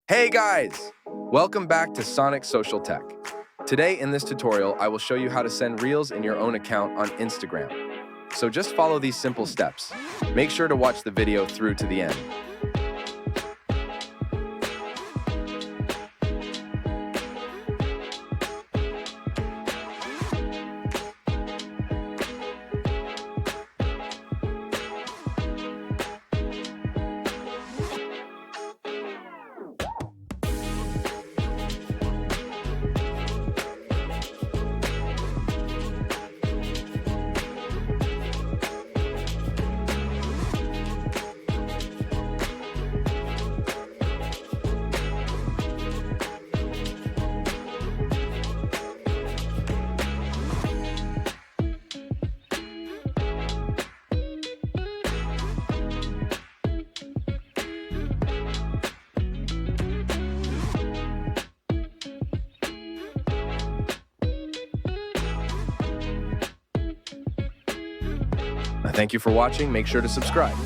Hey guys! Welcome back to Sonic Social Tech. Today in this tutorial, I will show you how to send Reels in your own account on Instagram. So just follow these simple steps. Make sure to watch the video through to the end. Thank you for watching. Make sure to subscribe.